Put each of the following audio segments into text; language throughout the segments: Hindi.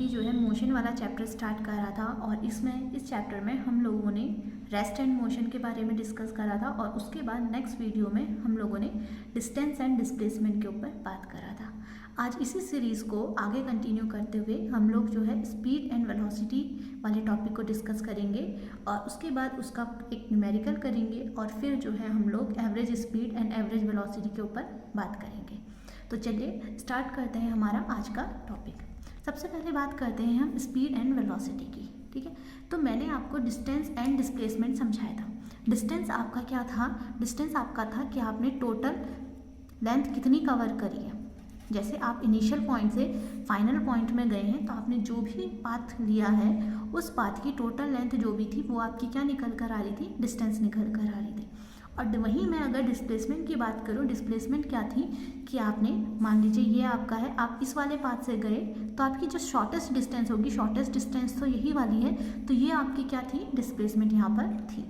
की जो है मोशन वाला चैप्टर स्टार्ट करा था और इस चैप्टर में हम लोगों ने रेस्ट एंड मोशन के बारे में डिस्कस करा था और उसके बाद नेक्स्ट वीडियो में हम लोगों ने डिस्टेंस एंड डिस्प्लेसमेंट के ऊपर बात करा था। आज इसी सीरीज़ को आगे कंटिन्यू करते हुए हम लोग जो है स्पीड एंड वेलोसिटी वाले टॉपिक को डिस्कस करेंगे और उसके बाद उसका एक न्यूमेरिकल करेंगे और फिर जो है हम लोग average speed and average velocity के ऊपर बात करेंगे। तो चलिए स्टार्ट करते हैं हमारा आज का टॉपिक। सबसे पहले बात करते हैं हम स्पीड एंड वेलोसिटी की, ठीक है। तो मैंने आपको डिस्टेंस एंड डिस्प्लेसमेंट समझाया था। डिस्टेंस आपका क्या था? डिस्टेंस आपका था कि आपने टोटल लेंथ कितनी कवर करी है। जैसे आप इनिशियल पॉइंट से फाइनल पॉइंट में गए हैं तो आपने जो भी पाथ लिया है उस पाथ की टोटल लेंथ जो भी थी वो आपकी क्या निकल कर आ रही थी? डिस्टेंस निकल कर आ रही थी। और वहीं मैं अगर डिस्प्लेसमेंट की बात करूं, डिस्प्लेसमेंट क्या थी कि आपने मान लीजिए ये आपका है, आप इस वाले पाथ से गए तो आपकी जो शॉर्टेस्ट डिस्टेंस होगी, शॉर्टेस्ट डिस्टेंस तो यही वाली है, तो ये आपकी क्या थी? डिस्प्लेसमेंट यहाँ पर थी।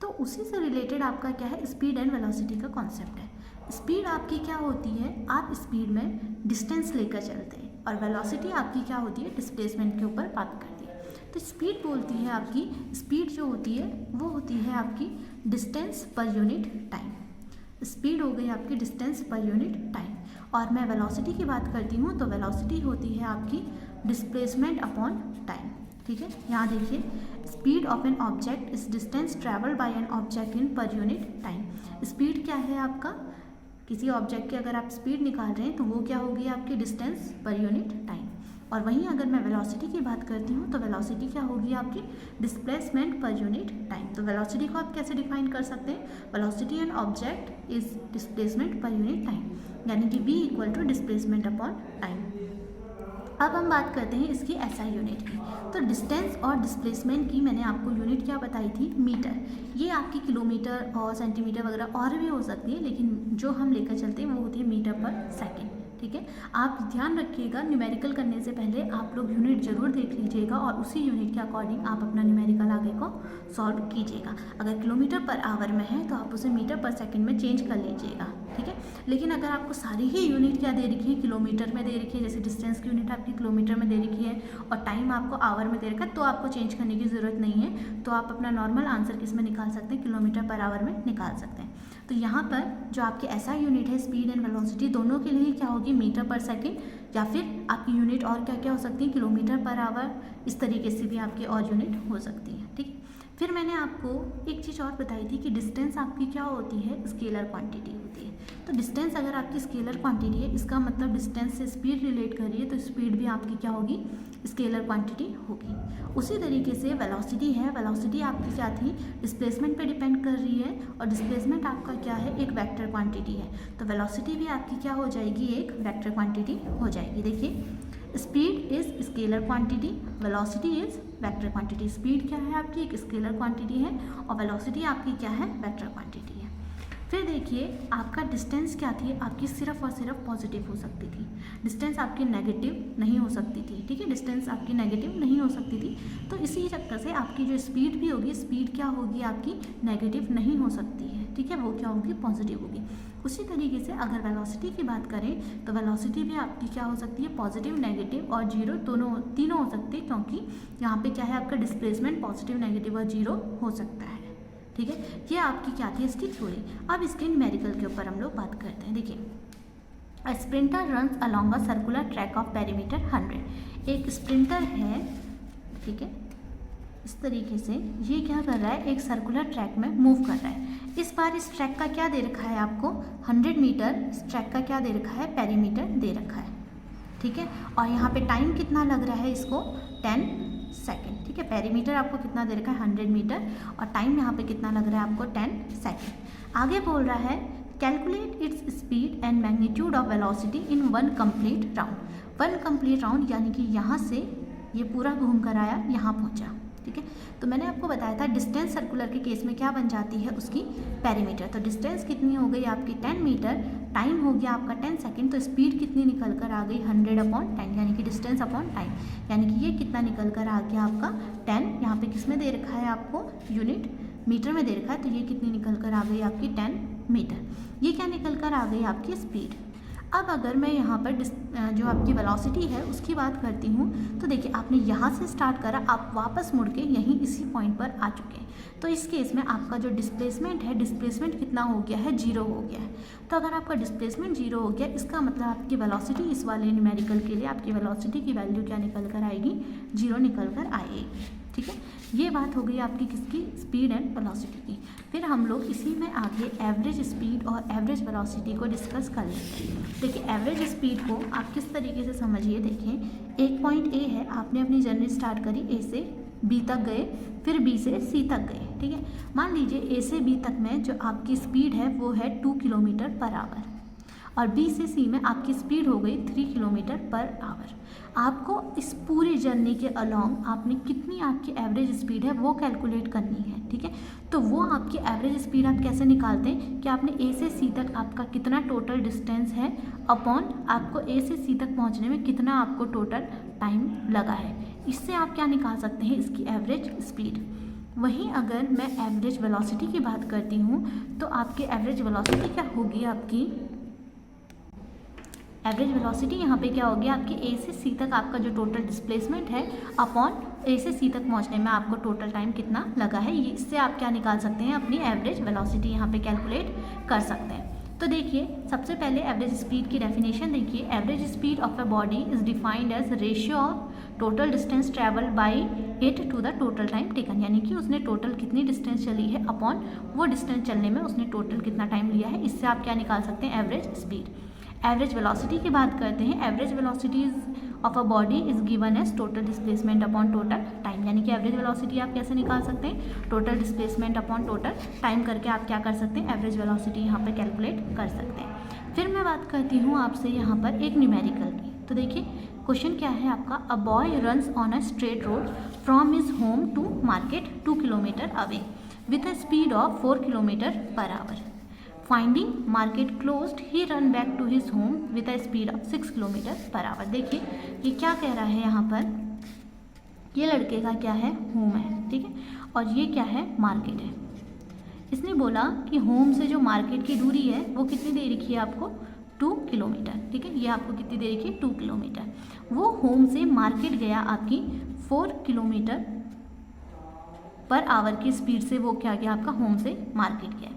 तो उसी से रिलेटेड आपका क्या है? स्पीड एंड वेलोसिटी का कॉन्सेप्ट है। स्पीड आपकी क्या होती है? आप स्पीड में डिस्टेंस लेकर चलते हैं और वेलोसिटी आपकी क्या होती है? डिस्प्लेसमेंट के ऊपर बात करती है। तो स्पीड बोलती है आपकी, स्पीड जो होती है वो होती है आपकी डिस्टेंस पर यूनिट टाइम। स्पीड हो गई आपकी डिस्टेंस पर यूनिट टाइम। और मैं वेलोसिटी की बात करती हूँ तो वेलोसिटी होती है आपकी डिस्प्लेसमेंट अपॉन टाइम, ठीक है। यहाँ देखिए, speed of N object is distance travel by an object in पर यूनिट टाइम। स्पीड क्या है आपका? किसी ऑब्जेक्ट की अगर आप स्पीड निकाल रहे हैं तो वो क्या होगी? आपकी डिस्टेंस पर यूनिट टाइम। और वहीं अगर मैं वेलोसिटी की बात करती हूँ तो वेलोसिटी क्या होगी? आपकी डिस्प्लेसमेंट पर यूनिट टाइम। तो वेलोसिटी को आप कैसे डिफाइन कर सकते हैं? Velocity an object is displacement per unit time, यानी कि v equal to displacement upon time. अब हम बात करते हैं इसकी SI यूनिट की। तो डिस्टेंस और डिस्प्लेसमेंट की मैंने आपको यूनिट क्या बताई थी? मीटर। ये आपकी किलोमीटर और सेंटीमीटर वगैरह और भी हो सकती है, लेकिन जो हम लेकर चलते हैं वो होती है मीटर पर सेकेंड, ठीक है। आप ध्यान रखिएगा, न्यूमेरिकल करने से पहले आप लोग यूनिट जरूर देख लीजिएगा और उसी यूनिट के अकॉर्डिंग आप अपना न्यूमेरिकल आगे को सॉल्व कीजिएगा। अगर किलोमीटर पर आवर में है तो आप उसे मीटर पर सेकंड में चेंज कर लीजिएगा, ठीक है। लेकिन अगर आपको सारी ही यूनिट क्या दे रखी है? किलोमीटर में दे रखी है, जैसे डिस्टेंस की यूनिट आपकी किलोमीटर में दे रखी है और टाइम आपको आवर में दे रखा है, तो आपको चेंज करने की ज़रूरत नहीं है। तो आप अपना नॉर्मल आंसर किस में निकाल सकते हैं? किलोमीटर पर आवर में निकाल सकते हैं। तो यहाँ पर जो आपकी SI यूनिट है, स्पीड एंड वेलोसिटी, दोनों के लिए क्या होगी? मीटर पर सेकंड, या फिर आपकी यूनिट और क्या क्या हो सकती है? किलोमीटर पर आवर, इस तरीके से भी आपकी और यूनिट हो सकती है, ठीक है। फिर मैंने आपको एक चीज़ और बताई थी कि डिस्टेंस आपकी क्या होती है? स्केलर क्वांटिटी होती है। तो डिस्टेंस अगर आपकी स्केलर क्वांटिटी है, इसका मतलब डिस्टेंस से स्पीड रिलेट करिए तो स्पीड भी आपकी क्या होगी? स्केलर क्वांटिटी होगी। उसी तरीके से वेलोसिटी है, वेलोसिटी आपकी क्या थी? डिस्प्लेसमेंट पे डिपेंड कर रही है और डिस्प्लेसमेंट आपका क्या है? एक वेक्टर क्वांटिटी है। तो वेलोसिटी भी आपकी क्या हो जाएगी? एक वेक्टर क्वांटिटी हो जाएगी। देखिए, speed is scalar quantity, velocity is vector quantity. Speed क्या है आपकी? एक स्केलर क्वांटिटी है और वेलोसिटी आपकी क्या है? वेक्टर क्वांटिटी है। फिर देखिए, आपका डिस्टेंस क्या थी? आपकी सिर्फ और सिर्फ पॉजिटिव हो सकती थी। डिस्टेंस आपकी नेगेटिव नहीं हो सकती थी, ठीक है। डिस्टेंस आपकी नेगेटिव नहीं हो सकती थी। तो इसी चक्कर से आपकी जो स्पीड भी होगी, स्पीड क्या होगी? आपकी नेगेटिव नहीं हो सकती है, ठीक है। वो क्या होगी? पॉजिटिव होगी। उसी तरीके से अगर वेलोसिटी की बात करें तो वेलोसिटी भी आपकी क्या हो सकती है? पॉजिटिव, नेगेटिव और जीरो, दोनों तीनों हो सकती है, क्योंकि यहाँ पे क्या है? आपका डिस्प्लेसमेंट पॉजिटिव, नेगेटिव और जीरो हो सकता है, ठीक है। ये आपकी क्या थी? इसकी थ्योरी। अब इसके न्यूमेरिकल के ऊपर हम लोग बात करते हैं। देखिए, a sprinter runs along a circular track of perimeter 100। एक स्प्रिंटर है, ठीक है, इस तरीके से ये क्या कर रहा है? एक सर्कुलर ट्रैक में मूव कर रहा है। इस बार इस ट्रैक का क्या दे रखा है आपको? 100 मीटर। इस ट्रैक का क्या दे रखा है? पेरीमीटर दे रखा है, ठीक है। और यहाँ पे टाइम कितना लग रहा है इसको? 10 सेकेंड, ठीक है। पेरीमीटर आपको कितना दे रखा है? 100 मीटर और टाइम यहाँ पे कितना लग रहा है आपको? 10 सेकेंड। आगे बोल रहा है calculate its speed and magnitude of velocity in 1 complete round. 1 complete round यानी कि यहाँ से ये पूरा घूम कर आया, यहाँ पहुँचा, ठीक है। तो मैंने आपको बताया था डिस्टेंस सर्कुलर के केस में क्या बन जाती है? उसकी पेरीमीटर। तो डिस्टेंस कितनी हो गई आपकी? 10 मीटर। टाइम हो गया आपका 10 सेकेंड। तो स्पीड कितनी निकल कर आ गई? 100 अपॉन 10, यानी कि डिस्टेंस अपॉन टाइम, यानी कि ये कितना निकल कर आ गया आपका? 10। यहाँ पे किस में दे रखा है आपको? यूनिट मीटर में दे रखा है, तो ये कितनी निकल कर आ गई आपकी? 10 मीटर। ये क्या निकल कर आ गई? आपकी स्पीड। अब अगर मैं यहाँ पर जो आपकी वेलोसिटी है उसकी बात करती हूँ, तो देखिए आपने यहाँ से स्टार्ट करा, आप वापस मुड़ के यहीं इसी पॉइंट पर आ चुके हैं। तो इस केस में आपका जो डिस्प्लेसमेंट है, डिस्प्लेसमेंट कितना हो गया है, 0 हो गया है। तो अगर आपका डिस्प्लेसमेंट 0 हो गया, इसका मतलब आपकी वेलोसिटी, इस वाले न्यूमेरिकल के लिए आपकी वेलोसिटी की वैल्यू क्या निकल कर आएगी, 0 निकल कर आएगी। ठीक है, ये बात हो गई आपकी किसकी, स्पीड एंड वेलोसिटी की। फिर हम लोग इसी में आगे एवरेज स्पीड और एवरेज वेलोसिटी को डिस्कस कर लेते हैं। देखिए एवरेज स्पीड को आप किस तरीके से समझिए, देखें एक पॉइंट ए है, आपने अपनी जर्नी स्टार्ट करी, ए से बी तक गए, फिर बी से सी तक गए। ठीक है, मान लीजिए ए से बी तक में जो आपकी स्पीड है वो है 2 किलोमीटर पर आवर, और बी से सी में आपकी स्पीड हो गई 3 किलोमीटर पर आवर। आपको इस पूरी जर्नी के अलॉन्ग आपने कितनी आपकी एवरेज स्पीड है वो कैलकुलेट करनी है। ठीक है, तो वो आपकी एवरेज स्पीड आप कैसे निकालते हैं कि आपने ए से सी तक आपका कितना टोटल डिस्टेंस है अपॉन आपको ए से सी तक पहुंचने में कितना आपको टोटल टाइम लगा है। इससे आप क्या निकाल सकते हैं, इसकी एवरेज स्पीड। वहीं अगर मैं एवरेज वेलोसिटी की बात करती हूँ, तो आपकी एवरेज वेलोसिटी क्या होगी, आपकी एवरेज वेलोसिटी यहाँ पे क्या होगी, आपके ए से सी तक आपका जो टोटल डिस्प्लेसमेंट है अपॉन ए से सी तक पहुँचने में आपको टोटल टाइम कितना लगा है, ये इससे आप क्या निकाल सकते हैं, अपनी एवरेज वेलोसिटी यहाँ पे कैलकुलेट कर सकते हैं। तो देखिए सबसे पहले एवरेज स्पीड की डेफिनेशन देखिए, average speed of a body is defined as ratio of total distance travel by it to the total time taken, यानी कि उसने टोटल कितनी डिस्टेंस चली है अपॉन वो डिस्टेंस चलने में उसने टोटल कितना टाइम लिया है। इससे आप क्या निकाल सकते हैं, एवरेज स्पीड। एवरेज वेलोसिटी की बात करते हैं, average velocity of a body is given as total displacement upon total time, यानी कि एवरेज वेलोसिटी आप कैसे निकाल सकते हैं, total displacement upon total time करके आप क्या कर सकते हैं, एवरेज वेलोसिटी यहाँ पे कैलकुलेट कर सकते हैं। फिर मैं बात करती हूँ आपसे यहाँ पर एक न्यूमेरिकल की। तो देखिए क्वेश्चन क्या है आपका, a boy runs on a straight road from his home to market 2 kilometre away with a speed of 4 kilometre per hour. Finding market closed he run back to his home with a speed of 6 kilometre per hour. देखिए ये क्या कह रहा है यहाँ पर, ये लड़के का क्या है, होम है, ठीक है, और ये क्या है, मार्केट है। इसने बोला कि होम से जो मार्केट की दूरी है वो कितनी दे रखी है आपको, 2 किलोमीटर। ठीक है, ये आपको कितनी दे रखी है, 2 किलोमीटर। वो होम से मार्केट गया आपकी 4 किलोमीटर पर आवर की स्पीड से, वो क्या गया आपका, होम से मार्केट गया।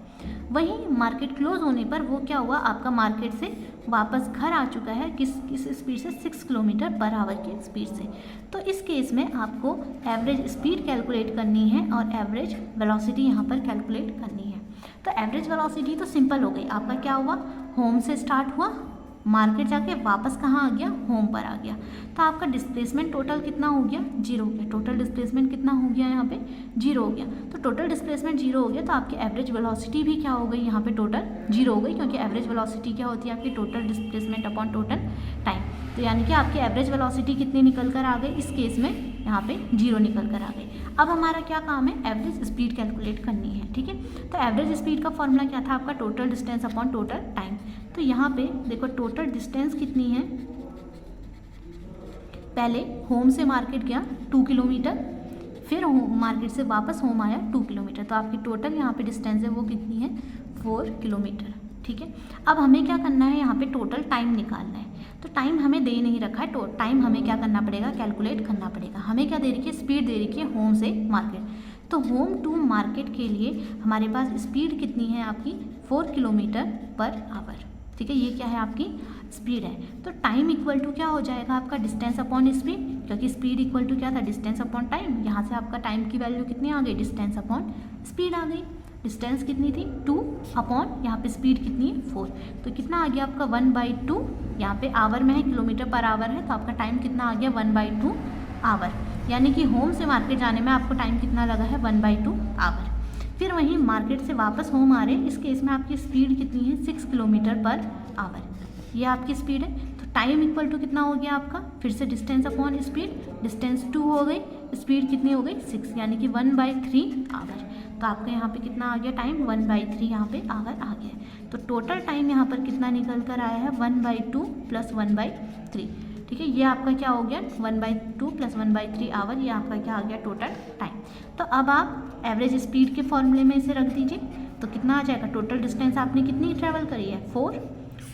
वहीं मार्केट क्लोज होने पर वो क्या हुआ, आपका मार्केट से वापस घर आ चुका है, किस स्पीड से, 6 किलोमीटर पर आवर की स्पीड से। तो इस केस में आपको एवरेज स्पीड कैलकुलेट करनी है और एवरेज वेलोसिटी यहाँ पर कैलकुलेट करनी है। तो एवरेज वेलोसिटी तो सिंपल हो गई, आपका क्या हुआ, होम से स्टार्ट हुआ, मार्केट जाके वापस कहाँ आ गया, होम पर आ गया। तो आपका डिस्प्लेसमेंट टोटल कितना हो गया, 0 हो गया। टोटल डिस्प्लेसमेंट कितना हो गया यहाँ पे, 0 हो गया। तो टोटल डिस्प्लेसमेंट 0 हो गया, तो आपकी एवरेज वेलोसिटी भी क्या हो गई, यहाँ पे टोटल 0 हो गई, क्योंकि एवरेज वेलोसिटी क्या होती है आपकी, total displacement upon total time. तो यानी कि आपकी एवरेज वेलोसिटी कितनी निकल कर आ गई, इस केस में यहाँ पे 0 निकल कर आ गई। अब हमारा क्या काम है, एवरेज स्पीड कैलकुलेट करनी है। ठीक है, तो एवरेज स्पीड का फॉर्मूला क्या था आपका, total distance upon total time. तो यहाँ पे देखो टोटल डिस्टेंस कितनी है, पहले होम से मार्केट गया 2 किलोमीटर, फिर मार्केट से वापस होम आया 2 किलोमीटर, तो आपकी टोटल यहाँ पे डिस्टेंस है वो कितनी है, 4 किलोमीटर। ठीक है, अब हमें क्या करना है, यहाँ पे टोटल टाइम निकालना है। तो टाइम हमें दे नहीं रखा है, तो टाइम हमें क्या करना पड़ेगा, कैलकुलेट करना पड़ेगा। हमें क्या दे रखी है, स्पीड दे रखी है होम से मार्केट। तो होम टू मार्केट के लिए हमारे पास स्पीड कितनी है आपकी, 4 किलोमीटर पर आवर। ठीक है, ये क्या है आपकी स्पीड है। तो टाइम इक्वल टू क्या हो जाएगा आपका, डिस्टेंस अपॉन स्पीड, क्योंकि स्पीड इक्वल टू क्या था, डिस्टेंस अपॉन टाइम। यहाँ से आपका टाइम की वैल्यू कितनी आ गई, डिस्टेंस अपॉन स्पीड आ गई। डिस्टेंस कितनी थी, 2 अपॉन यहाँ पे स्पीड कितनी है, 4। तो कितना आ गया आपका 1/2, यहाँ पे आवर में है, किलोमीटर पर आवर है, तो आपका टाइम कितना आ गया 1/2 आवर। यानी कि होम से मार्केट जाने में आपको टाइम कितना लगा है, 1/2 आवर। फिर वहीं मार्केट से वापस होम आ रहे हैं, इस केस में आपकी स्पीड कितनी है, 6 किलोमीटर पर आवर, ये आपकी स्पीड है। तो टाइम इक्वल टू कितना हो गया आपका, फिर से डिस्टेंस अपॉन स्पीड, डिस्टेंस 2 हो गई, स्पीड कितनी हो गई 6, यानी कि 1/3 आवर। तो आपका यहाँ पे कितना आ गया टाइम, 1/3 यहाँ पे आवर आ गया। तो टोटल टाइम यहाँ पर कितना निकल कर आया है, 1/2 + 1/3। ठीक है, ये आपका क्या हो गया, 1/2 + 1/3 आवर, ये आपका क्या आ गया, टोटल टाइम। तो अब आप एवरेज स्पीड के फॉर्मूले में इसे रख दीजिए, तो कितना आ जाएगा, टोटल डिस्टेंस आपने कितनी ट्रैवल करी है, 4,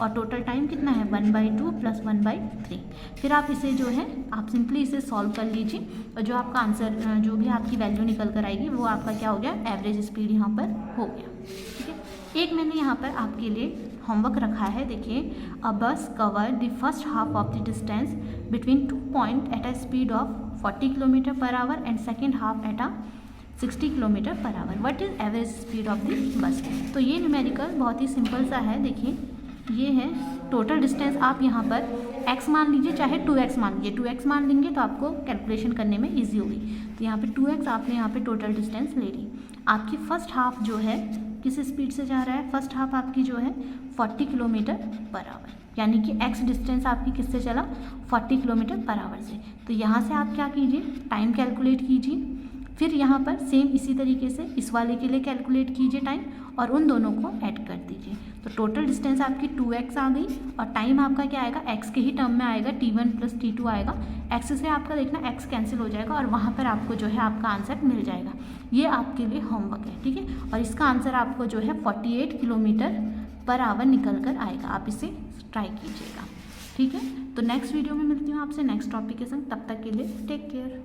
और टोटल टाइम कितना है 1/2 + 1/3। फिर आप इसे जो है आप सिंपली इसे सॉल्व कर लीजिए और जो आपका आंसर जो भी आपकी वैल्यू निकल कर आएगी वो आपका क्या हो गया, एवरेज स्पीड यहाँ पर हो गया। ठीक है, एक मैंने यहाँ पर आपके लिए होमवर्क रखा है। देखिए, a bus cover the first half of the distance between 2 point at a speed of 40 km/h and second half at 60 km/h। What is average speed of the bus. तो ये न्यूमेरिकल बहुत ही सिंपल सा है। देखिए, ये है टोटल डिस्टेंस। आप यहाँ पर x मान लीजिए चाहे 2x मान लीजिए। 2x मान लेंगे तो आपको कैलकुलेशन करने में ईजी होगी। तो यहाँ पे 2x आपने यहाँ पे टोटल डिस्टेंस ले ली। आपकी फर्स्ट हाफ जो है किस स्पीड से जा रहा है, फर्स्ट हाफ आपकी जो है 40 km/h, यानी कि x डिस्टेंस आपकी किससे चला 40 km/h से। तो यहाँ से आप क्या कीजिए, टाइम कैलकुलेट कीजिए। फिर यहाँ पर सेम इसी तरीके से इस वाले के लिए कैलकुलेट कीजिए टाइम और उन दोनों को ऐड कर दीजिए। तो टोटल डिस्टेंस आपकी 2x आ गई और टाइम आपका क्या आएगा, x के ही टर्म में आएगा, t1 + t2 आएगा। x से आपका देखना x कैंसिल हो जाएगा और वहाँ पर आपको जो है आपका आंसर मिल जाएगा। ये आपके लिए होमवर्क है, ठीक है। और इसका आंसर आपको जो है 48 km/h निकल कर आएगा। आप इसे ट्राई कीजिएगा, ठीक है। तो नेक्स्ट वीडियो में मिलती हूँ आपसे नेक्स्ट टॉपिक के संग। तब तक के लिए टेक केयर।